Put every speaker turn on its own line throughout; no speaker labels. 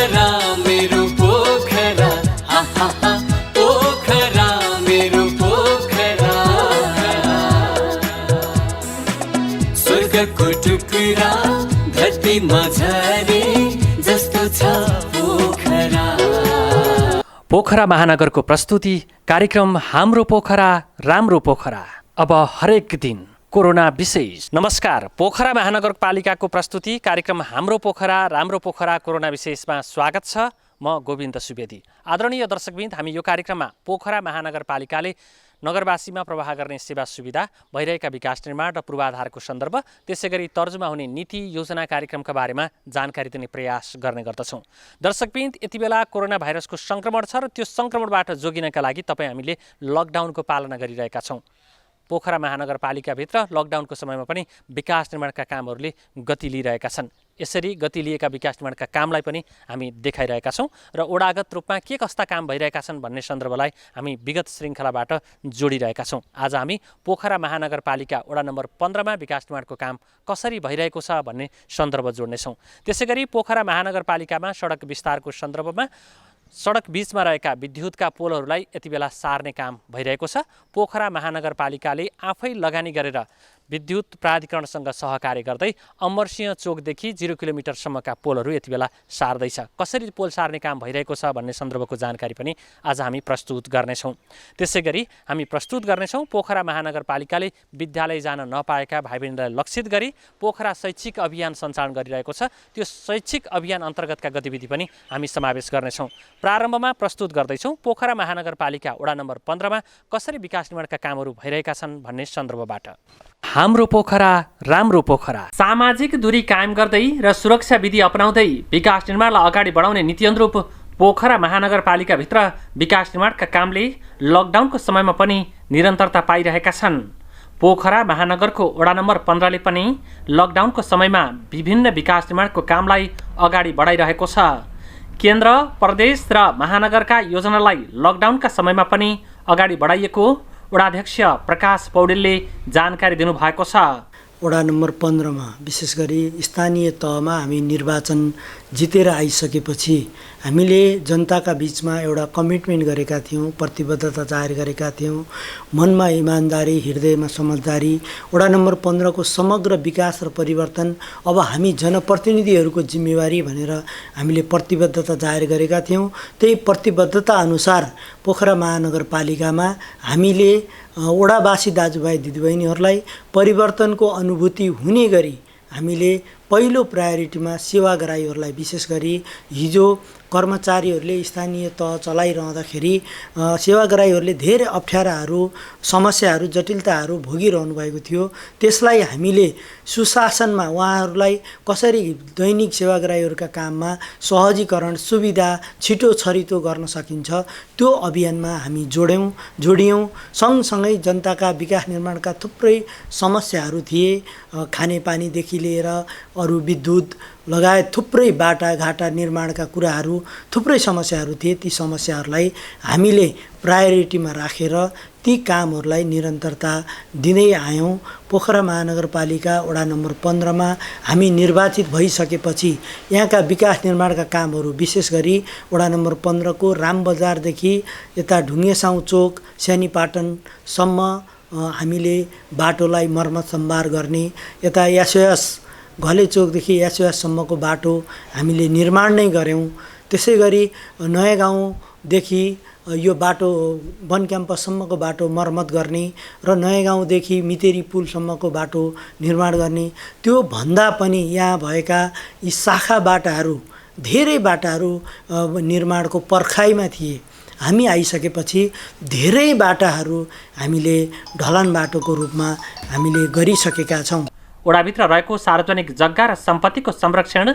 पोखरा मेरो पोखरा, आहा पोखरा मेरो पोखरा, स्वर्गको टुक्रा धरतीमा झरे जस्तो छ पोखरा।
पोखरा महानगरको प्रस्तुति कार्यक्रम हाम्रो पोखरा राम्रो पोखरा, अब हरेक दिन कोरोना विशेष। नमस्कार, पोखरा महानगरपालिकाको प्रस्तुति कार्यक्रम हाम्रो पोखरा राम्रो पोखरा कोरोना विशेषमा स्वागत छ। म गोविन्द सुवेदी। आदरणीय दर्शकवृन्द, हामी यो कार्यक्रममा पोखरा महानगरपालिकाले नगरवासीमा प्रवाह गर्ने सेवा सुविधा, भइरहेका विकास निर्माण र पूर्वाधारको सन्दर्भ, त्यसैगरी तर्जुमा हुने नीति योजना कार्यक्रमका बारेमा जानकारी दिने प्रयास गर्ने गर्दछौँ। दर्शकवृन्द, यति बेला कोरोना भाइरसको सङ्क्रमण छ र त्यो सङ्क्रमणबाट जोगिनका लागि हामीले लकडाउनको पालना गरिरहेका छौँ। पोखरा महानगरपालिकाभित्र लकडाउनको समयमा पनि विकास निर्माणका कामहरूले गति लिइरहेका छन्। यसरी गति लिएका विकास निर्माणका कामलाई पनि हामी देखाइरहेका छौँ र ओडागत रूपमा के कस्ता काम भइरहेका छन् भन्ने सन्दर्भलाई हामी विगत श्रृङ्खलाबाट जोडिरहेका छौँ। आज हामी पोखरा महानगरपालिका वडा नम्बर 15मा विकास निर्माणको काम कसरी भइरहेको छ भन्ने सन्दर्भ जोड्नेछौँ। त्यसैगरी पोखरा महानगरपालिकामा सडक विस्तारको सन्दर्भमा सडक बीचमा रहेका विद्युतका पोलहरूलाई यति बेला सार्ने काम भइरहेको छ। पोखरा महानगरपालिकाले आफै लगानी गरेर विद्युत प्राधिकरणसँग सहकार्य गर्दै अमरसिंह चोकदेखि 0 किलोमिटरसम्मका पोलहरू यति बेला सार्दैछ। कसरी पोल सार्ने काम भइरहेको छ भन्ने सन्दर्भको जानकारी पनि आज हामी प्रस्तुत गर्नेछौँ। त्यसैगरी हामी प्रस्तुत गर्नेछौँ पोखरा महानगरपालिकाले विद्यालय जान नपाएका भाइ बहिनीलाई लक्षित गरी पोखरा शैक्षिक अभियान सञ्चालन गरिरहेको छ। त्यो शैक्षिक अभियान अन्तर्गतका गतिविधि पनि हामी समावेश गर्नेछौँ। प्रारम्भमा प्रस्तुत गर्दैछौँ पोखरा महानगरपालिका वडा नम्बर 15मा कसरी विकास निर्माणका कामहरू भइरहेका छन् भन्ने सन्दर्भबाट। हाम्रो पोखरा राम्रो पोखरा। सामाजिक दूरी कायम गर्दै र सुरक्षा विधि अपनाउँदै विकास निर्माणलाई अगाडि बढाउने नीति अनुरूप पोखरा महानगरपालिकाभित्र विकास निर्माणका कामले लकडाउनको समयमा पनि निरन्तरता पाइरहेका छन्। पोखरा महानगरको वडा नम्बर 15ले पनि लकडाउनको समयमा विभिन्न विकास निर्माणको कामलाई अगाडि बढाइरहेको छ। केन्द्र, प्रदेश र महानगरका योजनालाई लकडाउनका समयमा पनि अगाडि बढाइएको वडाध्यक्ष प्रकाश पौडेलले जानकारी दिनुभएको छ।
वडा नम्बर 15मा विशेष गरी स्थानीय तहमा हामी निर्वाचन जितेर आइसकेपछि हामीले जनताका बीचमा एउटा कमिटमेन्ट गरेका थियौँ, प्रतिबद्धता जाहेर गरेका थियौँ। मनमा इमान्दारी, हृदयमा समझदारी, वडा नम्बर 15को समग्र विकास र परिवर्तन अब हामी जनप्रतिनिधिहरूको जिम्मेवारी भनेर हामीले प्रतिबद्धता जाहेर गरेका थियौँ। त्यही प्रतिबद्धता अनुसार पोखरा महानगरपालिकामा हामीले वडावासी दाजुभाइ दिदीबहिनीहरूलाई परिवर्तनको अनुभूति हुने गरी हामीले पहिलो प्रायोरिटीमा सेवाग्राहीहरूलाई विशेष गरी हिजो कर्मचारीहरूले स्थानीय तह चलाइरहँदाखेरि सेवाग्राहीहरूले धेरै अप्ठ्याराहरू, समस्याहरू, जटिलताहरू भोगिरहनु भएको थियो। त्यसलाई हामीले सुशासनमा उहाँहरूलाई कसरी दैनिक सेवाग्राहीहरूका काममा सहजीकरण, सुविधा, छिटो छरितो गर्न सकिन्छ त्यो अभियानमा हामी जोडियौँ। सँगसँगै जनताका विकास निर्माणका थुप्रै समस्याहरू थिए। खानेपानीदेखि लिएर अरू विद्युत लगायत थुप्रै बाटाघाटा निर्माणका कुराहरू, थुप्रै समस्याहरू थिए। ती समस्याहरूलाई हामीले प्रायोरिटीमा राखेर ती कामहरूलाई निरन्तरता दिँदै आयौँ। पोखरा महानगरपालिका वडा नम्बर 15मा हामी निर्वाचित भइसकेपछि यहाँका विकास निर्माणका कामहरू विशेष गरी वडा नम्बर 15को रामबजारदेखि यता ढुङ्गेसाउँ चोक, स्यानीपाटनसम्म हामीले बाटोलाई मर्मत सम्भार गर्ने, यता एसओएस घले चोकदेखि एसओएससम्मको बाटो हामीले निर्माण नै गऱ्यौँ। त्यसै गरी नयाँ गाउँदेखि यो बाटो वन क्याम्पससम्मको बाटो मर्मत गर्ने र नयाँ गाउँदेखि मितेरी पुलसम्मको बाटो निर्माण गर्ने। त्यो भन्दा पनि यहाँ भएका यी शाखा बाटाहरू, धेरै बाटाहरू निर्माणको पर्खाइमा थिए। हामी आइसकेपछि धेरै बाटाहरू हामीले ढलान बाटोको रूपमा हामीले गरिसकेका छौँ।
वडाभित्र रहेको सार्वजनिक जग्गा र सम्पत्तिको संरक्षण,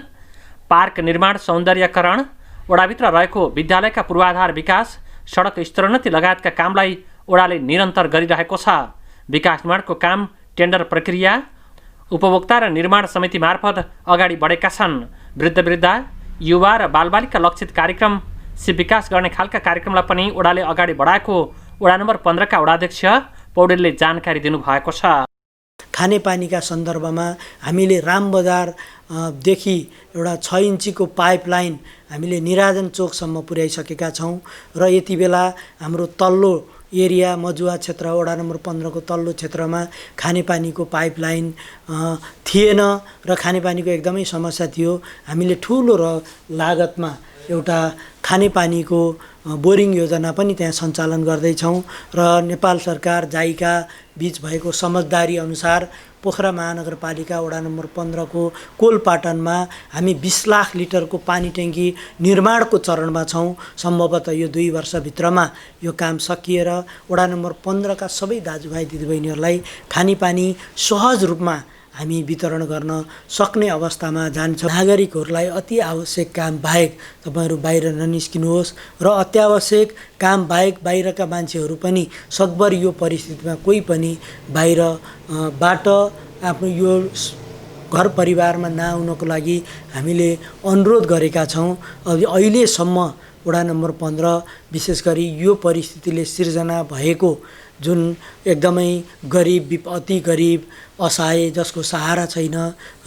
पार्क निर्माण, सौन्दर्यकरण, वडाभित्र रहेको विद्यालयका पूर्वाधार विकास, सडक स्तरोन्नति लगायतका कामलाई वडाले निरन्तर गरिरहेको छ। विकास निर्माणको काम टेन्डर प्रक्रिया, उपभोक्ता र निर्माण समिति मार्फत अगाडि बढेका छन्। वृद्ध, युवा र बालबालिका लक्षित कार्यक्रम, सिप विकास गर्ने खालका कार्यक्रमलाई पनि वडाले अगाडि बढाएको वडा नम्बर 15का वडाध्यक्ष पौडेलले जानकारी दिनुभएको छ।
खानेपानीका सन्दर्भमा हामीले रामबजार देखि एउटा 6 इन्चीको पाइपलाइन हामीले निराजन चोकसम्म पुर्याइसकेका छौँ र यति बेला हाम्रो तल्लो एरिया मजुवा क्षेत्र वडा नम्बर 15 को तल्लो क्षेत्रमा खानेपानीको पाइपलाइन थिएन र खानेपानीको एकदमै समस्या थियो। हामीले ठुलो र लागतमा एउटा खानेपानीको बोरिङ योजना पनि त्यहाँ सञ्चालन गर्दैछौँ र नेपाल सरकार जाइका बीच भएको समझदारी अनुसार पोखरा महानगरपालिका वडा नम्बर 15 को कोलपाटनमा हामी 20 लाख लिटरको पानी ट्याङ्की निर्माणको चरणमा छौँ। सम्भवतः यो 2 वर्षभित्रमा यो काम सकिएर वडा नम्बर 15 का सबै दाजुभाइ दिदीबहिनीहरूलाई खानेपानी सहज रूपमा हामी वितरण गर्न सक्ने अवस्थामा जान्छ। नागरिकहरूलाई अति आवश्यक काम बाहेक तपाईहरू बाहिर ननिस्किनुहोस् र अत्यावश्यक काम बाहेक बाहिरका मान्छेहरू पनि सकभर यो परिस्थितिमा कोही पनि बाहिरबाट आफ्नो यो घर परिवारमा नआउनको लागि हामीले अनुरोध गरेका छौँ। अहिलेसम्म वडा नम्बर 15 विशेष गरी यो परिस्थितिले सिर्जना भएको जुन एकदमै गरिब अति गरिब असहाय जसको सहारा छैन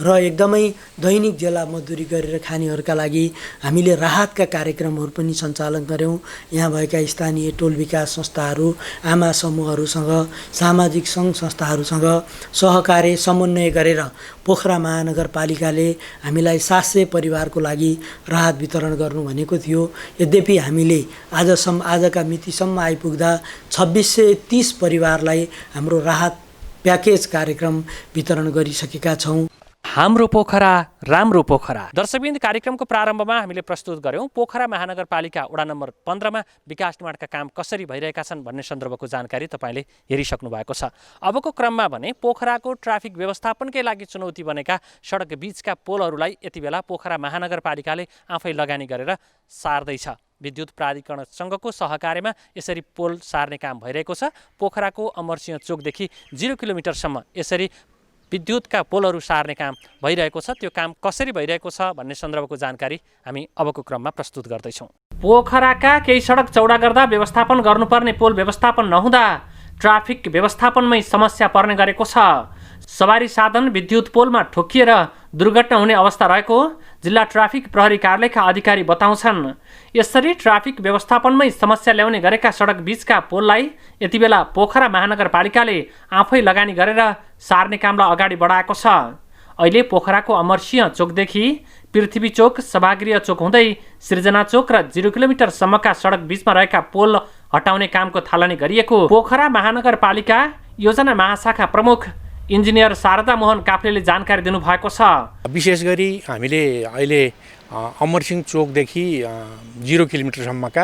र एकदमै दैनिक जेला मजदुरी गरेर खानेहरूका लागि हामीले राहतका कार्यक्रमहरू पनि सञ्चालन गऱ्यौँ। यहाँ भएका स्थानीय टोल विकास संस्थाहरू आमा समूहहरूसँग सामाजिक सङ्घ संस्थाहरूसँग सहकार्य समन्वय गरेर पोखरा महानगरपालिकाले हामीलाई 700 परिवारको लागि राहत वितरण गर्नु भनेको थियो। यद्यपि हामीले आजका मितिसम्म आइपुग्दा 2630 परिवारलाई हाम्रो राहत प्याकेज कार्यक्रम वितरण गरिसकेका छौँ।
हाम्रो पोखरा राम्रो पोखरा। दर्शकवृन्द, कार्यक्रमको प्रारम्भमा हामीले प्रस्तुत गर्यौं पोखरा महानगरपालिका वडा नम्बर 15 मा विकास निर्माणका काम कसरी भइरहेका छन् भन्ने सन्दर्भको जानकारी तपाईले हेरिसक्नु भएको छ। अबको क्रममा भने पोखराको ट्राफिक व्यवस्थापनकै लागि चुनौती बनेका सडक बीचका पोलहरूलाई यति बेला पोखरा महानगरपालिकाले आफै लगानी गरेर सार्दैछ। विद्युत प्राधिकरणसँगको सहकार्यमा यसरी पोल सार्ने काम भइरहेको छ। पोखराको अमरसिंह चोकदेखि 0 किलोमिटरसम्म यसरी विद्युतका पोलहरू सार्ने काम भइरहेको छ। त्यो काम कसरी भइरहेको छ भन्ने सन्दर्भको जानकारी हामी अबको क्रममा प्रस्तुत गर्दैछौँ। पोखराका केही सडक चौडा गर्दा व्यवस्थापन गर्नुपर्ने पोल व्यवस्थापन नहुँदा ट्राफिक व्यवस्थापनमै समस्या पर्ने गरेको छ। सवारी साधन विद्युत पोलमा ठोकिएर दुर्घटना हुने अवस्था रहेको जिल्ला ट्राफिक प्रहरी कार्यालयका अधिकारी बताउँछन्। यसरी ट्राफिक व्यवस्थापनमै समस्या ल्याउने गरेका सडक बीचका पोललाई यति बेला पोखरा महानगरपालिकाले आफै लगानी गरेर सार्ने कामलाई अगाडि बढाएको छ। अहिले पोखराको अमरसिंह चोकदेखि पृथ्वी चोक, सभागृह चोक हुँदै सृजना चोक र 0 किलोमिटरसम्मका सडक बीचमा रहेका पोल हटाउने कामको थालनी गरिएको पोखरा महानगरपालिका योजना महाशाखा प्रमुख इन्जिनियर शारदा मोहन काफ्लेले जानकारी दिनुभएको छ।
विशेष गरी हामीले अहिले अमरसिंह चोकदेखि 0 किलोमिटरसम्मका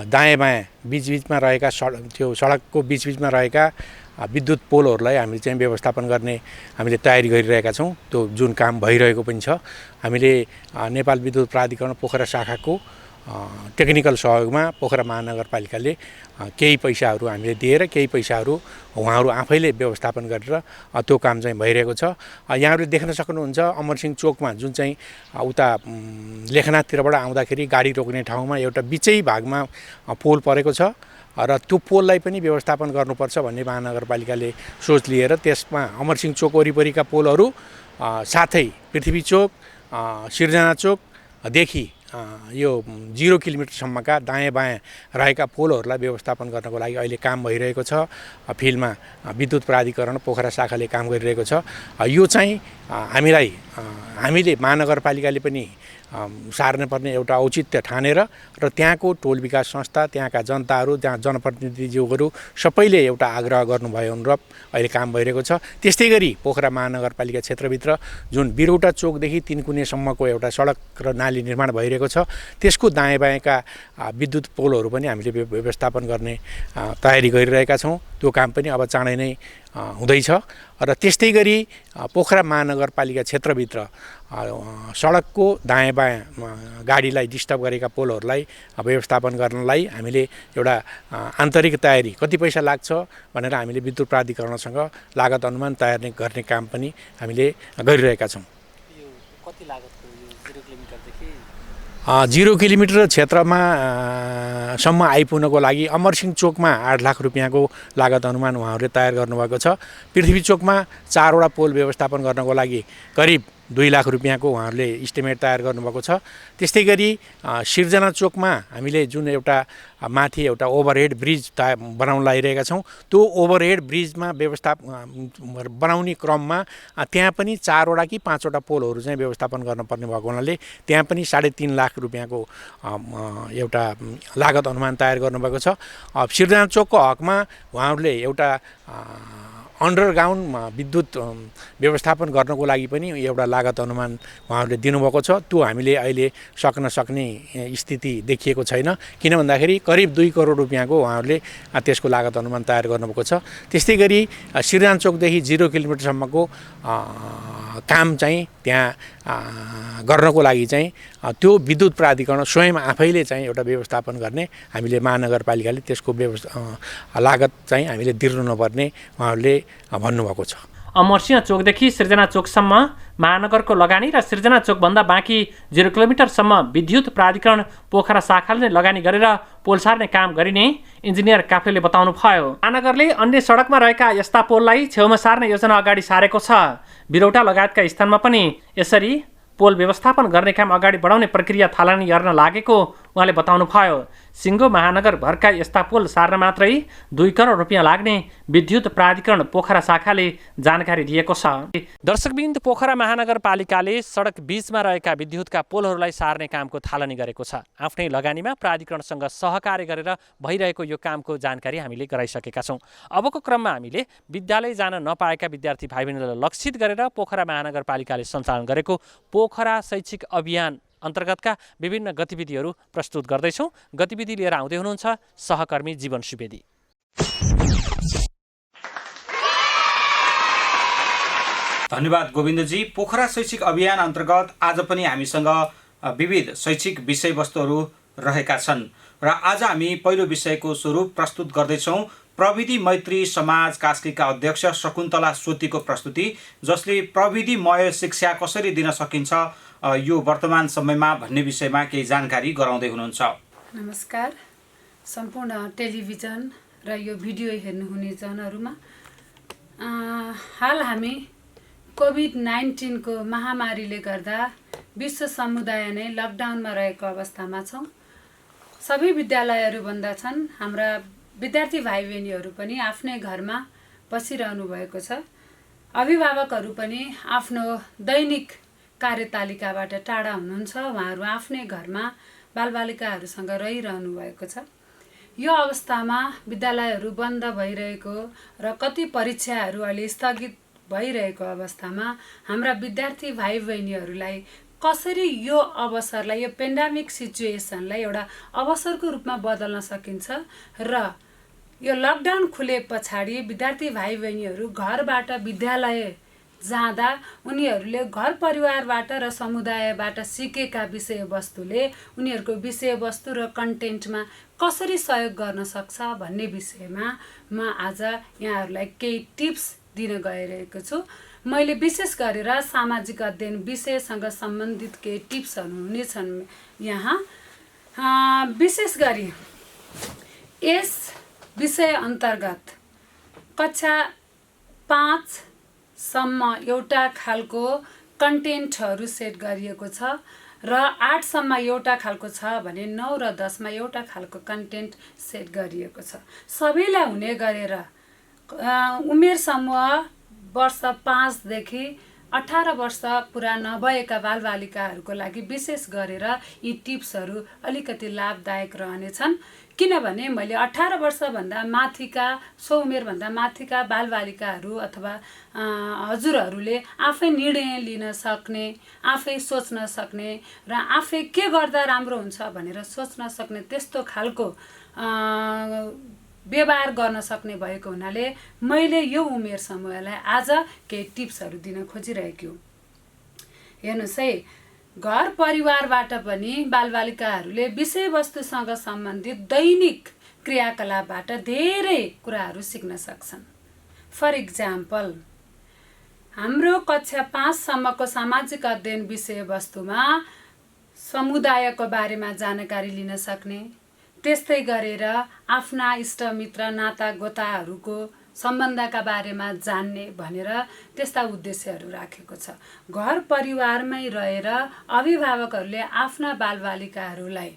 दायाँ बायाँ बीचबीचमा रहेका त्यो सडकको बीचबीचमा रहेका विद्युत पोलहरूलाई हामीले चाहिँ व्यवस्थापन गर्ने हामीले तयारी गरिरहेका छौँ। त्यो जुन काम भइरहेको पनि छ। हामीले नेपाल विद्युत प्राधिकरण पोखरा शाखाको टेक्निकल सहयोगमा पोखरा महानगरपालिकाले केही पैसाहरू हामीले दिएर केही पैसाहरू उहाँहरू आफैले व्यवस्थापन गरेर त्यो काम चाहिँ भइरहेको छ। यहाँहरूले देख्न सक्नुहुन्छ अमरसिंह चोकमा जुन चाहिँ उता लेखनाथतिरबाट आउँदाखेरि गाडी रोक्ने ठाउँमा एउटा बिचै भागमा पोल परेको छ र त्यो पोललाई पनि व्यवस्थापन गर्नुपर्छ भन्ने महानगरपालिकाले सोच लिएर त्यसमा अमरसिंह चोक वरिपरिका पोलहरू साथै पृथ्वी चोक, सिर्जना चोकदेखि यो 0 किलोमिटरसम्मका दायाँ बायाँ रहेका पोलहरूलाई व्यवस्थापन गर्नको लागि अहिले काम भइरहेको छ। फिल्डमा विद्युत प्राधिकरण पोखरा शाखाले काम गरिरहेको छ। यो चाहिँ हामीले महानगरपालिकाले पनि सार्न पर्ने एउटा औचित्य ठानेर र त्यहाँको टोल विकास संस्था, त्यहाँका जनताहरू, त्यहाँ जनप्रतिनिधिज्यूहरू सबैले एउटा आग्रह गर्नुभयो अनुरूप अहिले काम भइरहेको छ। त्यस्तै गरी पोखरा महानगरपालिका क्षेत्रभित्र जुन बिरौटा चोकदेखि तिनकुनेसम्मको एउटा सडक र नाली निर्माण भइरहेको छ त्यसको दायाँ बायाँका विद्युत पोलहरू पनि हामीले व्यवस्थापन गर्ने तयारी गरिरहेका छौँ। त्यो काम पनि अब चाँडै नै हुँदैछ। र त्यस्तै गरी पोखरा महानगरपालिका क्षेत्रभित्र सडकको दायाँ बायाँ गाडीलाई डिस्टर्ब गरेका पोलहरूलाई व्यवस्थापन गर्नलाई हामीले एउटा आन्तरिक तयारी कति पैसा लाग्छ भनेर हामीले विद्युत प्राधिकरणसँग लागत अनुमान तयार गर्ने काम पनि हामीले गरिरहेका छौँ।
कति लागतको 0 किलोमिटरदेखि
0 किलोमिटर क्षेत्रमा सम्म आइपुग्नको लागि अमरसिंह चोकमा 8 लाख रुपियाँको लागत अनुमान उहाँहरूले तयार गर्नुभएको छ। पृथ्वी चोकमा 4 वटा पोल व्यवस्थापन गर्नको लागि करिब 2 लाख रुपियाँको उहाँहरूले इस्टिमेट तयार गर्नुभएको छ। त्यस्तै गरी सिर्जना चोकमा हामीले जुन एउटा माथि एउटा ओभरहेड ब्रिज बनाउन लागिरहेका छौँ, त्यो ओभरहेड ब्रिजमा बनाउने क्रममा त्यहाँ पनि 4 वटा कि 5 वटा पोलहरू चाहिँ व्यवस्थापन गर्नुपर्ने भएको हुनाले त्यहाँ पनि 3.5 लाख रुपियाँको एउटा लागत अनुमान तयार गर्नुभएको छ। सिर्जना चोकको हकमा उहाँहरूले एउटा अन्डरग्राउन्ड विद्युत व्यवस्थापन गर्नको लागि पनि एउटा लागत अनुमान उहाँहरूले दिनुभएको छ। त्यो हामीले अहिले सक्ने स्थिति देखिएको छैन, किन भन्दाखेरि करिब 2 करोड रुपियाँको उहाँहरूले त्यसको लागत अनुमान तयार गर्नुभएको छ। त्यस्तै गरी सिर्जना चोकदेखि 0 किलोमिटरसम्मको काम चाहिँ त्यहाँ गर्नको लागि चाहिँ त्यो विद्युत प्राधिकरण स्वयं आफैले चाहिँ एउटा व्यवस्थापन गर्ने हामीले महानगरपालिकाले त्यसको लागत चाहिँ हामीले तिर्नुपर्ने उहाँहरूले भन्नुभएको छ।
अमरसिंह चोकदेखि सिर्जना चोकसम्म महानगरको लगानी र सिर्जना चोकभन्दा बाँकी 0 किलोमिटरसम्म विद्युत प्राधिकरण पोखरा शाखाले लगानी गरेर पोल सार्ने काम गरिने इन्जिनियर काफ्लेले बताउनु भयो। महानगरले अन्य सडकमा रहेका यस्ता पोललाई छेउमा सार्ने योजना अगाडि सारेको छ। बिरौटा लगायतका स्थानमा पनि यसरी पोल व्यवस्थापन गर्ने काम अगाडि बढाउने प्रक्रिया थालनी गर्न लागेको उहाँले बताउनु भयो। सिङ्गो महानगरभरका यस्ता पोल सार्न मात्रै 2 करोड रुपियाँ लाग्ने विद्युत प्राधिकरण पोखरा शाखाले जानकारी दिएको छ। दर्शकबिन्द, पोखरा महानगरपालिकाले सडक बीचमा रहेका विद्युतका पोलहरूलाई सार्ने कामको थालनी गरेको छ। आफ्नै लगानीमा प्राधिकरणसँग सहकार्य गरेर भइरहेको यो कामको जानकारी हामीले गराइसकेका छौँ। अबको क्रममा हामीले विद्यालय जान नपाएका विद्यार्थी भाइ बहिनीलाई लक्षित गरेर पोखरा महानगरपालिकाले सञ्चालन गरेको पोखरा शैक्षिक अभियान अन्तर्गतका विभिन्न गतिविधिहरू प्रस्तुत गर्दैछौँ। गतिविधि लिएर आउँदै हुनुहुन्छ सहकर्मी जीवन सुवेदी।
धन्यवाद गोविन्दजी। पोखरा शैक्षिक अभियान अन्तर्गत आज पनि हामीसँग विविध शैक्षिक विषयवस्तुहरू रहेका छन् र आज हामी पहिलो विषयको स्वरूप प्रस्तुत गर्दैछौँ प्रविधि मैत्री समाज कास्कीका अध्यक्ष शकुन्तला सोतीको प्रस्तुति, जसले प्रविधिमय शिक्षा कसरी दिन सकिन्छ यो वर्तमान समयमा भन्ने विषयमा केही जानकारी गराउँदै हुनुहुन्छ।
नमस्कार सम्पूर्ण टेलिभिजन र यो भिडियो हेर्नुहुने जनहरूमा। हाल हामी कोभिड-19 को महामारीले गर्दा विश्व समुदाय नै लकडाउनमा रहेको अवस्थामा छौँ। सबै विद्यालयहरू बन्द छन्। हाम्रा विद्यार्थी भाइ बहिनीहरू पनि आफ्नै घरमा बसिरहनु भएको छ। अभिभावकहरू पनि आफ्नो दैनिक कार्यतालिकाबाट टाढा हुनुहुन्छ। उहाँहरू आफ्नै घरमा बालबालिकाहरूसँग रहिरहनु भएको छ। यो अवस्थामा विद्यालयहरू बन्द भइरहेको र कति परीक्षाहरू अहिले स्थगित भइरहेको अवस्थामा हाम्रा विद्यार्थी भाइ बहिनीहरूलाई कसरी यो अवसरलाई, यो पेन्डेमिक सिचुएसनलाई एउटा अवसरको रूपमा बदल्न सकिन्छ र यो लकडाउन खुले पछाडि विद्यार्थी भाइ बहिनीहरू घरबाट विद्यालय जाँदा उनीहरूले घर परिवारबाट र समुदायबाट सिकेका विषयवस्तुले उनीहरूको विषयवस्तु र कन्टेन्टमा कसरी सहयोग गर्न सक्छ भन्ने विषयमा म आज यहाँहरूलाई केही टिप्स दिन गइरहेको छु। मैले विशेष गरेर सामाजिक अध्ययन विषयसँग सम्बन्धित केही टिप्सहरू हुनेछन् यहाँ। विशेष गरी यस विषय अन्तर्गत कक्षा 5 सम्म एउटा खालको कन्टेन्टहरू सेट गरिएको छ र 8 सम्म एउटा खालको छ भने 9 र 10 मा एउटा खालको कन्टेन्ट सेट गरिएको छ। सबैलाई हुने गरेर उमेर समूह वर्ष 5 देखि 18 वर्ष पुरा नभएका बालबालिकाहरूको लागि विशेष गरेर यी टिप्सहरू अलिकति लाभदायक रहनेछन्, किनभने मैले 18 वर्षभन्दा माथिका, सो उमेरभन्दा माथिका बालबालिकाहरू अथवा हजुरहरूले आफै निर्णय लिन सक्ने, आफै सोच्न सक्ने र आफै के गर्दा राम्रो हुन्छ भनेर सोच्न सक्ने त्यस्तो खालको व्यवहार गर्न सक्ने भएको हुनाले मैले यो उमेर समूहलाई आज केही टिप्सहरू दिन खोजिरहेको हुँ। हेर्नुहोस् है, घर परिवारबाट पनि बालबालिकाहरूले विषयवस्तुसँग सम्बन्धित दैनिक क्रियाकलापबाट धेरै कुराहरू सिक्न सक्छन्। फर इक्जाम्पल, हाम्रो कक्षा 5 सम्मको सामाजिक अध्ययन विषयवस्तुमा समुदायको बारेमा जानकारी लिन सक्ने, त्यस्तै गरेर आफ्ना इष्टमित्र नातागोताहरूको सम्बन्धका बारेमा जान्ने भनेर त्यस्ता उद्देश्यहरू राखेको छ। घर परिवारमै रहेर अभिभावकहरूले आफ्ना बालबालिकाहरूलाई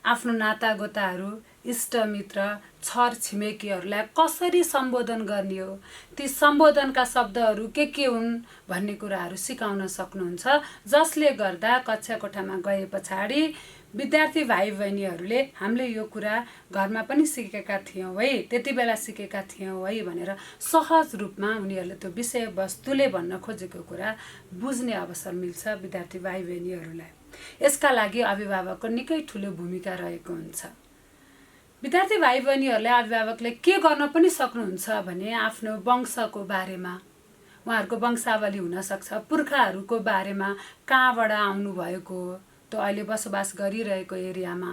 आफ्नो नातागोताहरू, इष्टमित्र, छर छिमेकीहरूलाई कसरी सम्बोधन गर्ने हो, ती सम्बोधनका शब्दहरू के हुन् भन्ने कुराहरू सिकाउन सक्नुहुन्छ, जसले गर्दा कक्षा कोठामा गए पछाडि विद्यार्थी भाइ बहिनीहरूले हामीले यो कुरा घरमा पनि सिकेका थियौँ है, त्यति बेला सिकेका थियौँ है भनेर सहज रूपमा उनीहरूले त्यो विषयवस्तुले भन्न खोजेको कुरा बुझ्ने अवसर मिल्छ विद्यार्थी भाइ बहिनीहरूलाई। यसका लागि अभिभावकको निकै ठुलो भूमिका रहेको हुन्छ। विद्यार्थी भाइ बहिनीहरूले अभिभावकले के गर्न पनि सक्नुहुन्छ भने आफ्नो वंशको बारेमा, उहाँहरूको वंशावली हुनसक्छ, पुर्खाहरूको बारेमा, कहाँबाट आउनुभएको त्यो अहिले बसोबास गरिरहेको एरियामा,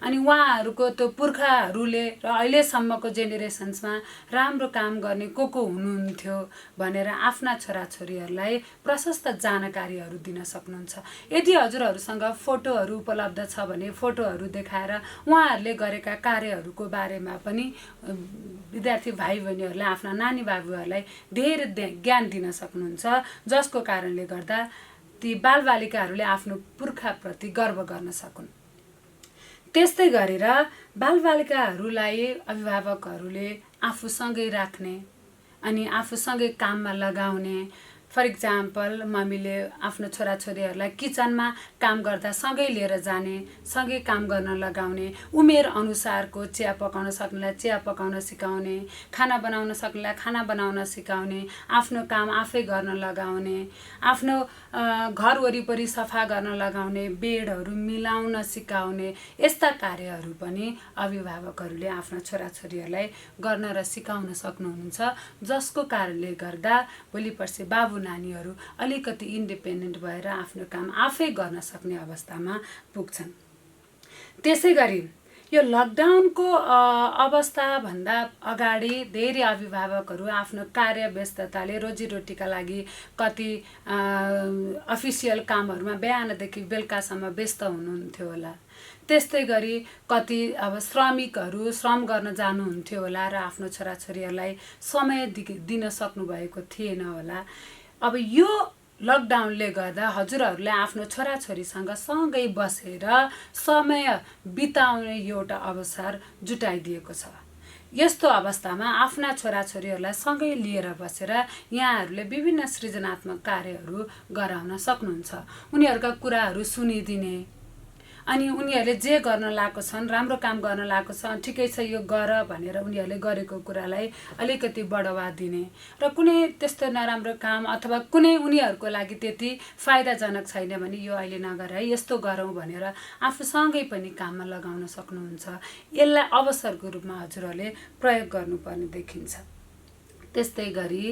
अनि उहाँहरूको त्यो पुर्खाहरूले र अहिलेसम्मको जेनेरेसन्समा राम्रो काम गर्ने को हुनुहुन्थ्यो भनेर आफ्ना छोराछोरीहरूलाई प्रशस्त जानकारीहरू दिन सक्नुहुन्छ। यदि हजुरहरूसँग फोटोहरू उपलब्ध छ भने फोटोहरू देखाएर उहाँहरूले गरेका कार्यहरूको बारेमा पनि विद्यार्थी भाइ बहिनीहरूलाई, आफ्ना नानी बाबुहरूलाई धेरै ज्ञान दिन सक्नुहुन्छ, जसको कारणले गर्दा ती बालबालिकाहरूले आफ्नो पुर्खाप्रति गर्व गर्न सकुन्। त्यस्तै गरेर बालबालिकाहरूलाई अभिभावकहरूले आफूसँगै राख्ने अनि आफूसँगै काममा लगाउने। फर इक्जाम्पल, मम्मीले आफ्नो छोराछोरीहरूलाई किचनमा काम गर्दा सँगै लिएर जाने, सँगै काम गर्न लगाउने, उमेर अनुसारको चिया पकाउन सक्नेलाई चिया पकाउन सिकाउने, खाना बनाउन सक्नेलाई खाना बनाउन सिकाउने, आफ्नो काम आफै गर्न लगाउने, आफ्नो घर वरिपरि सफा गर्न लगाउने, बेडहरू मिलाउन सिकाउने, यस्ता कार्यहरू पनि अभिभावकहरूले आफ्ना छोराछोरीहरूलाई गर्न र सिकाउन सक्नुहुन्छ, जसको कारणले गर्दा भोलि पर्सि बाबु नानीहरू अलिकति इन्डिपेन्डेन्ट भएर आफ्नो काम आफै गर्न सक्ने अवस्थामा पुग्छन्। त्यसै गरी यो लकडाउनको अवस्थाभन्दा अगाडि धेरै अभिभावकहरू आफ्नो कार्य व्यस्तताले रोजीरोटीका लागि कति अफिसियल कामहरूमा बिहानदेखि बेलुकासम्म व्यस्त हुनुहुन्थ्यो होला। त्यस्तै गरी कति अब श्रमिकहरू श्रम गर्न जानुहुन्थ्यो होला र आफ्नो छोराछोरीहरूलाई समय दिन सक्नुभएको थिएन होला। अब यो लकडाउनले गर्दा हजुरहरूले आफ्नो छोराछोरीसँग सँगै बसेर समय बिताउने एउटा अवसर जुटाइदिएको छ। यस्तो अवस्थामा आफ्ना छोराछोरीहरूलाई सँगै लिएर बसेर यहाँहरूले विभिन्न सृजनात्मक कार्यहरू गराउन सक्नुहुन्छ। उनीहरूका कुराहरू सुनिदिने, अनि उनीहरूले जे गर्न लागेको छन्, राम्रो काम गर्न लागेको छ, ठिकै छ यो गर भनेर उनीहरूले गरेको कुरालाई अलिकति बढावा दिने, र कुनै त्यस्तो नराम्रो काम अथवा कुनै उनीहरूको लागि त्यति फाइदाजनक छैन भने यो अहिले नगर है, यस्तो गरौँ भनेर आफूसँगै पनि काममा लगाउन सक्नुहुन्छ। यसलाई अवसरको रूपमा हजुरहरूले प्रयोग गर्नुपर्ने देखिन्छ। त्यस्तै गरी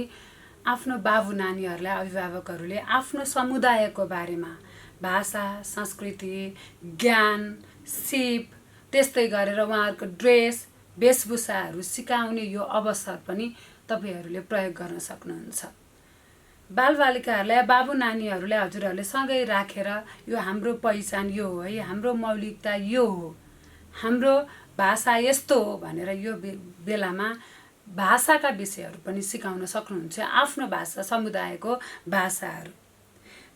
आफ्नो बाबु नानीहरूलाई अभिभावकहरूले आफ्नो समुदायको बारेमा भाषा, संस्कृति, ज्ञान, सिप, त्यस्तै गरेर उहाँहरूको ड्रेस, वेशभूषाहरू सिकाउने यो अवसर पनि तपाईहरूले प्रयोग गर्न सक्नुहुन्छ। बालबालिकाहरूलाई, बाबु नानीहरूलाई हजुरहरूले सँगै राखेर यो हाम्रो पहिचान यो हो है, हाम्रो मौलिकता यो हो, हाम्रो भाषा यस्तो हो भनेर यो बेलामा भाषाका विषयहरू पनि सिकाउन सक्नुहुन्छ, आफ्नो भाषा, समुदायको भाषाहरू।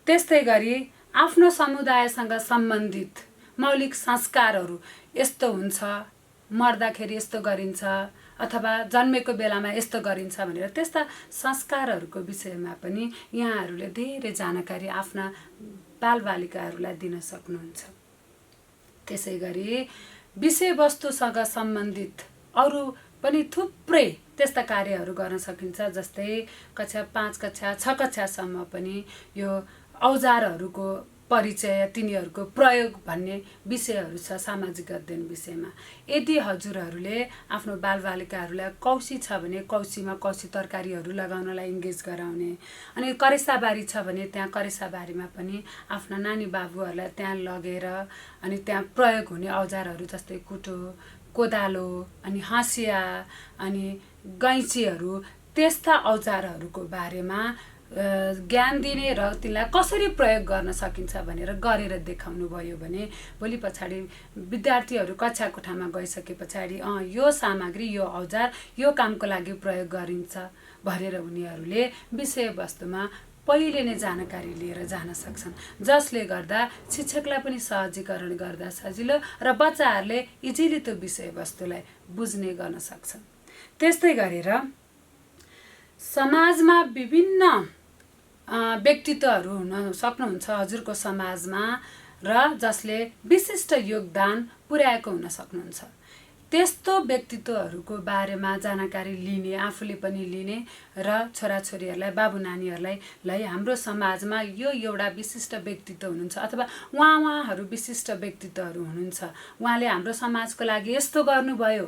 त्यस्तै गरी आफ्नो समुदायसँग सम्बन्धित मौलिक संस्कारहरू यस्तो हुन्छ, मर्दाखेरि यस्तो गरिन्छ अथवा जन्मेको बेलामा यस्तो गरिन्छ भनेर त्यस्ता संस्कारहरूको विषयमा पनि यहाँहरूले धेरै जानकारी आफ्ना बालबालिकाहरूलाई दिन सक्नुहुन्छ। त्यसै गरी विषयवस्तुसँग सम्बन्धित अरू पनि थुप्रै त्यस्ता कार्यहरू गर्न सकिन्छ, जस्तै कक्षा 5, कक्षा 6 कक्षासम्म पनि यो औजारहरूको परिचय, तिनीहरूको प्रयोग भन्ने विषयहरू छ सामाजिक अध्ययन विषयमा। यदि हजुरहरूले आफ्नो बालबालिकाहरूलाई कौसी छ भने कौसीमा कौसी तरकारीहरू लगाउनलाई इङ्गेज गराउने, अनि करेसाबारी छ भने त्यहाँ करेसाबारीमा पनि आफ्ना नानी बाबुहरूलाई त्यहाँ लगेर अनि त्यहाँ प्रयोग हुने औजारहरू जस्तै कुटो, कोदालो, अनि हँसिया, अनि गैँचीहरू, त्यस्ता औजारहरूको बारेमा ज्ञान दिने र तिनलाई कसरी प्रयोग गर्न सकिन्छ भनेर गरेर देखाउनु भयो भने भोलि पछाडि विद्यार्थीहरू कक्षा कोठामा गइसके पछाडि यो सामग्री यो औजार यो कामको लागि प्रयोग गरिन्छ भनेर उनीहरूले विषयवस्तुमा पहिले नै जानकारी लिएर जान सक्छन्, जसले गर्दा शिक्षकलाई पनि सहजीकरण गर्दा सजिलो र बच्चाहरूले इजिली त्यो विषयवस्तुलाई बुझ्ने गर्न सक्छन्। त्यस्तै गरेर समाजमा विभिन्न व्यक्तित्वहरू हुन सक्नुहुन्छ हजुरको समाजमा र जसले विशिष्ट योगदान पुर्याएको हुन सक्नुहुन्छ। त्यस्तो व्यक्तित्वहरूको बारेमा जानकारी लिने, आफूले पनि लिने र छोराछोरीहरूलाई बाबु नानीहरूलाई हाम्रो समाजमा यो एउटा विशिष्ट व्यक्तित्व हुनुहुन्छ अथवा उहाँहरू विशिष्ट व्यक्तित्वहरू हुनुहुन्छ, उहाँले हाम्रो समाजको लागि यस्तो गर्नुभयो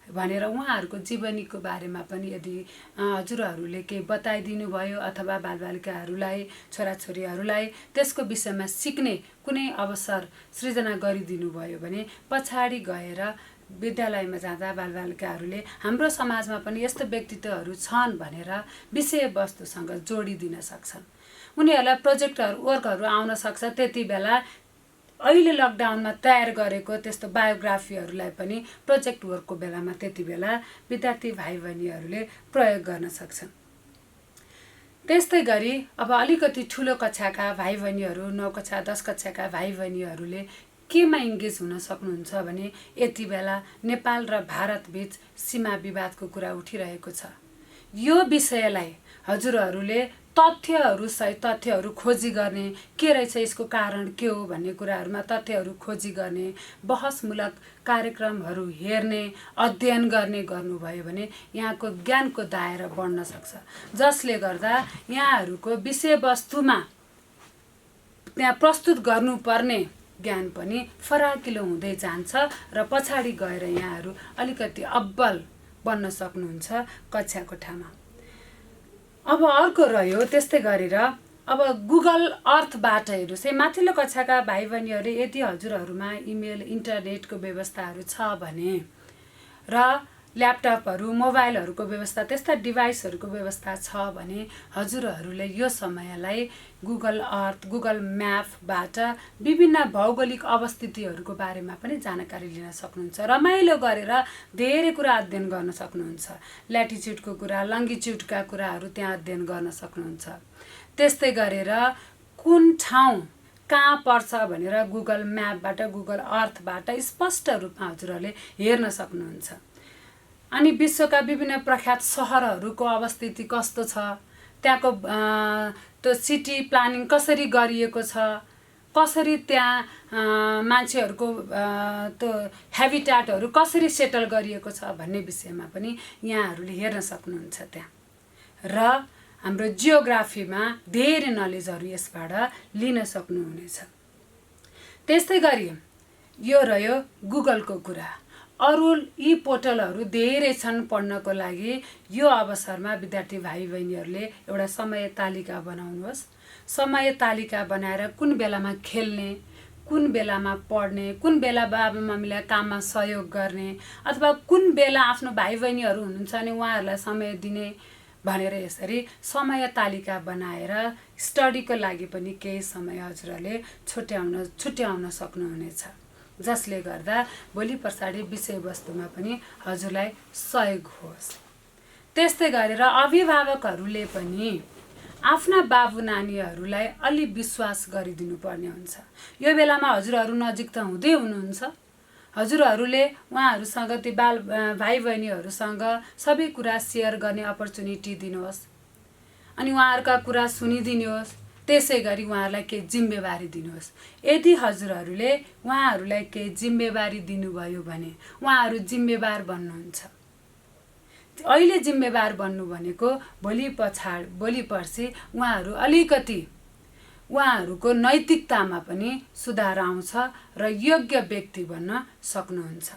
भनेर उहाँहरूको जीवनीको बारेमा पनि यदि हजुरहरूले केही बताइदिनु भयो अथवा बालबालिकाहरूलाई छोराछोरीहरूलाई त्यसको विषयमा सिक्ने कुनै अवसर सृजना गरिदिनु भयो भने पछाडि गएर विद्यालयमा जाँदा बालबालिकाहरूले हाम्रो समाजमा पनि यस्तो व्यक्तित्वहरू छन् भनेर विषयवस्तुसँग जोडिदिन सक्छन्। उनीहरूलाई प्रोजेक्टहरू वर्कहरू आउन सक्छ, त्यति बेला अहिले लकडाउनमा तयार गरेको त्यस्तो बायोग्राफीहरूलाई पनि प्रोजेक्ट वर्कको बेलामा त्यति बेला विद्यार्थी भाइ बहिनीहरूले प्रयोग गर्न सक्छन्। त्यस्तै गरी अब अलिकति ठुलो कक्षाका भाइ बहिनीहरू 9 कक्षा 10 कक्षाका भाइ बहिनीहरूले केमा इङ्गेज हुन सक्नुहुन्छ भने यति बेला नेपाल र भारत बीच सीमा विवादको कुरा उठिरहेको छ। यो विषयलाई हजुरहरूले तथ्यहरू खोजी गर्ने, के रहेछ यसको कारण के हो भन्ने कुराहरूमा तथ्यहरू खोजी गर्ने, बहसमूलक कार्यक्रमहरू हेर्ने, अध्ययन गर्ने गर्नुभयो भने यहाँको ज्ञानको दायरा बढ्न सक्छ, जसले गर्दा यहाँहरूको विषयवस्तुमा त्यहाँ प्रस्तुत गर्नुपर्ने ज्ञान पनि फराकिलो हुँदै जान्छ र पछाडि गएर यहाँहरू अलिकति अब्बल बन्न सक्नुहुन्छ कक्षा कोठामा। अब अर्को रह्यो त्यस्तै गरेर अब गुगल अर्थबाट हेर्नुहोस् है, माथिल्लो कक्षाका भाइ बहिनीहरू यदि हजुरहरूमा इमेल इन्टरनेटको व्यवस्थाहरू छ भने र ल्यापटपहरू मोबाइलहरूको व्यवस्था त्यस्ता डिभाइसहरूको व्यवस्था छ भने हजुरहरूले यो समयलाई गुगल अर्थ गुगल म्यापबाट विभिन्न भौगोलिक अवस्थितिहरूको बारेमा पनि जानकारी लिन सक्नुहुन्छ। रमाइलो गरेर धेरै कुरा अध्ययन गर्न सक्नुहुन्छ, ल्याटिच्युडको कुरा लङ्गिच्युडका कुराहरू त्यहाँ अध्ययन गर्न सक्नुहुन्छ। त्यस्तै गरेर कुन ठाउँ कहाँ पर्छ भनेर गुगल म्यापबाट गुगल अर्थबाट स्पष्ट रूपमा हजुरहरूले हेर्न सक्नुहुन्छ। अनि विश्वका विभिन्न प्रख्यात सहरहरूको अवस्थिति कस्तो छ, त्यहाँको त्यो सिटी प्लानिङ कसरी गरिएको छ, कसरी त्यहाँ मान्छेहरूको त्यो हेबिट्याटहरू कसरी सेटल गरिएको छ भन्ने विषयमा पनि यहाँहरूले हेर्न सक्नुहुन्छ त्यहाँ। र हाम्रो जियोग्राफीमा धेरै नलेजहरू यसबाट लिन सक्नुहुनेछ। त्यस्तै गरी यो रह्यो गुगलको कुरा। अरू यी पोर्टलहरू धेरै छन् पढ्नको लागि। यो अवसरमा विद्यार्थी भाइ बहिनीहरूले एउटा समय तालिका बनाउनुहोस्। समय तालिका बनाएर कुन बेलामा खेल्ने, कुन बेलामा पढ्ने, कुन बेला बाबा मम्मीलाई काममा सहयोग गर्ने अथवा कुन बेला आफ्नो भाइ बहिनीहरू हुनुहुन्छ भने उहाँहरूलाई समय दिने भनेर यसरी समय तालिका बनाएर स्टडीको लागि पनि केही समय हजुरहरूले छुट्याउन सक्नुहुनेछ, जसले गर्दा भोलि पछाडि विषयवस्तुमा पनि हजुरलाई सहयोग होस्। त्यस्तै गरेर अभिभावकहरूले पनि आफ्ना बाबु नानीहरूलाई अलि विश्वास गरिदिनु पर्ने हुन्छ। यो बेलामा हजुरहरू नजिक त हुँदै हुनुहुन्छ, हजुरहरूले उहाँहरूसँग ती भाइ बहिनीहरूसँग सबै कुरा सेयर गर्ने अपर्च्युनिटी दिनुहोस् अनि उहाँहरूका कुरा सुनिदिनुहोस्। त्यसै गरी उहाँहरूलाई केही जिम्मेवारी दिनुहोस्। यदि हजुरहरूले उहाँहरूलाई केही जिम्मेवारी दिनुभयो भने उहाँहरू जिम्मेवार बन्नुहुन्छ। अहिले जिम्मेवार बन्नु भनेको भोलि पर्सि उहाँहरू अलिकति उहाँहरूको नैतिकतामा पनि सुधार आउँछ र योग्य व्यक्ति बन्न सक्नुहुन्छ।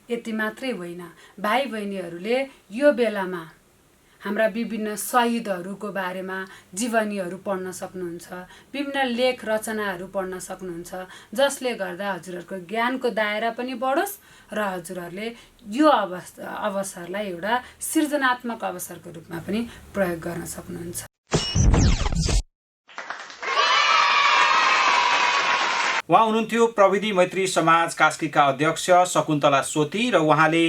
यति मात्रै होइन, भाइ बहिनीहरूले यो बेलामा हाम्रा विभिन्न शहीदहरूको बारेमा जीवनीहरू पढ्न सक्नुहुन्छ, विभिन्न लेख रचनाहरू पढ्न सक्नुहुन्छ, जसले गर्दा हजुरहरूको ज्ञानको दायरा पनि बढोस् र हजुरहरूले यो अवसरलाई एउटा सृजनात्मक अवसरको रूपमा पनि प्रयोग गर्न सक्नुहुन्छ।
उहाँ हुनुहुन्थ्यो प्रविधि मैत्री समाज कास्कीका अध्यक्ष शकुन्तला सोती र उहाँले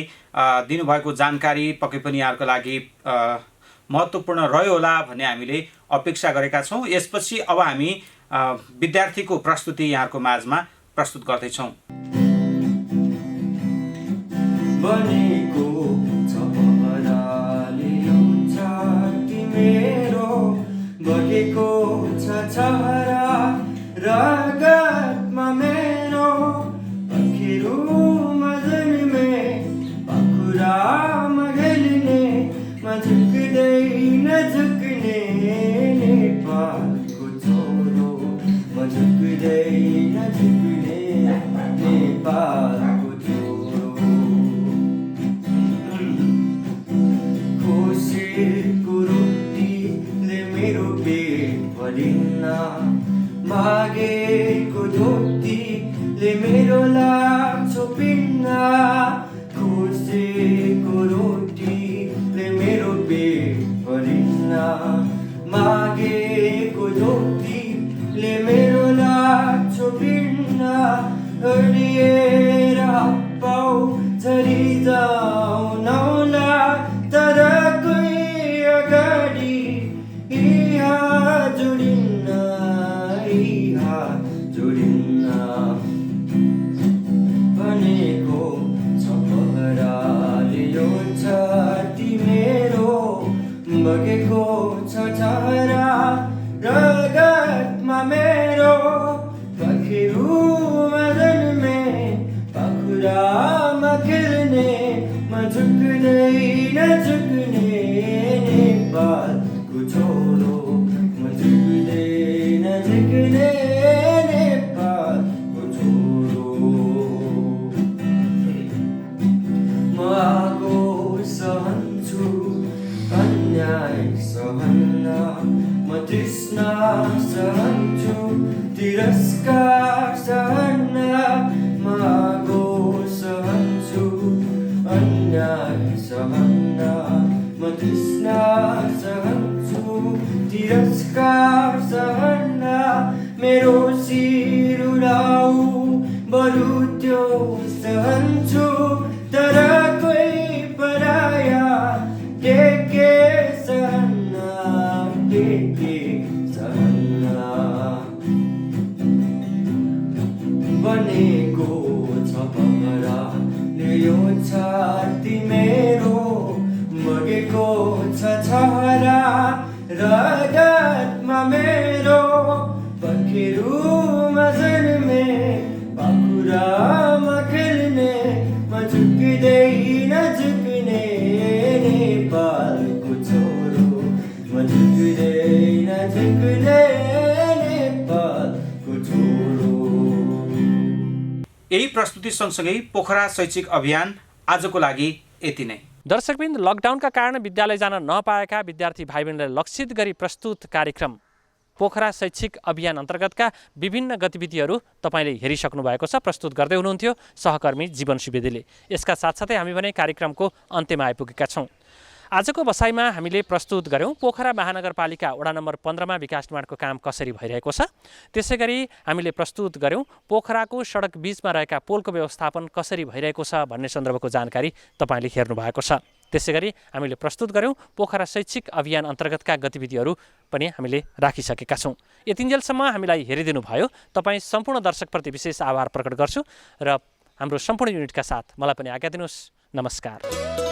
दिनुभएको जानकारी पक्कै पनि यहाँहरूको लागि महत्त्वपूर्ण रह्यो होला भन्ने हामीले अपेक्षा गरेका छौँ। यसपछि अब हामी विद्यार्थीको प्रस्तुति यहाँहरूको माझमा प्रस्तुत गर्दैछौँ।
बनेको छ पहराले ल्याउँछ तिम्रो, बगेको छ छहरा रगतमा मेरो, पखेरुमा जन्मे पाखुरामा ढल्ने, म झुक्दैन झुक्ने नेपालको छोरो, म झुक्दैन झुक्ने नेपालको छोरो। खोसेको रोटीले मेरो पेट भरिन्न, मागेको धोतीले मेरो लाग छोपिन्न, खोसेको रोटीले मेरो पेट भरिन्न, मागेको धोतीले मेरो लाग छोपिन्न, हरिएर पाउ झरिजाऊ नौला तर कोही अगाडि यहाँ जोडिन्न, यहाँ जोडिन्न, भनेको छ पहराले यो छाती मेरो, बगेको छ छहरा रगतमा मेरो, पखेरुमा जन्मे पाखुरामा खेल्ने, म झुक्दैन झुक्ने नेपालको छोरो, म झुक्दैन झुक्ने नेपालको छोरो। म आगो सहन्छु अन्याय सहन्न, म तृष्णा सहन्छु तिरस्कार सहन्न, म आगो सहन्छु अन्याय सहन्न, म तृष्णा सहन्छु तिरस्कार सहन्न, मेरो शिर उडाऊ बरु त्यो सहन्छु, तर कोही पराया के सहन्न, के सहन्न, बनेको छ पहराले यो छाती मेरो, बगेको छ छहरा रगतमा मेरो, पखेरुमा जन्मे पाखुरामा खेल्ने, म झुक्दैन झुक्ने नेपालको छोरो, म झुक्दैन झुक्ने नेपालको छोरो।
यही प्रस्तुति सँगसँगै पोखरा शैक्षिक अभियान आजको लागि यति नै।
दर्शकवृन्द, लकडाउनका कारण विद्यालय जान नपाएका विद्यार्थी भाइ बहिनीलाई लक्षित गरी प्रस्तुत कार्यक्रम पोखरा शैक्षिक अभियान अन्तर्गतका विभिन्न गतिविधिहरू तपाईँले हेरिसक्नु भएको छ। प्रस्तुत गर्दै हुनुहुन्थ्यो सहकर्मी जीवन सुवेदीले। यसका साथसाथै हामी भने कार्यक्रमको अन्त्यमा आइपुगेका छौँ। आजको बसाइमा हामीले प्रस्तुत गऱ्यौँ पोखरा महानगरपालिका वडा नम्बर 15मा विकास निर्माणको काम कसरी भइरहेको छ। त्यसै गरी हामीले प्रस्तुत गऱ्यौँ पोखराको सडक बीचमा रहेका पोलको व्यवस्थापन कसरी भइरहेको छ भन्ने सन्दर्भको जानकारी तपाईँले हेर्नु भएको छ। त्यसै गरी हामीले प्रस्तुत गऱ्यौँ पोखरा शैक्षिक अभियान अन्तर्गतका गतिविधिहरू पनि हामीले राखिसकेका छौँ। यतिन्जेलसम्म हामीलाई हेरिदिनु भयो तपाईँ सम्पूर्ण दर्शकप्रति विशेष आभार प्रकट गर्छु र हाम्रो सम्पूर्ण युनिटका साथ मलाई पनि आज्ञा दिनुहोस्। नमस्कार।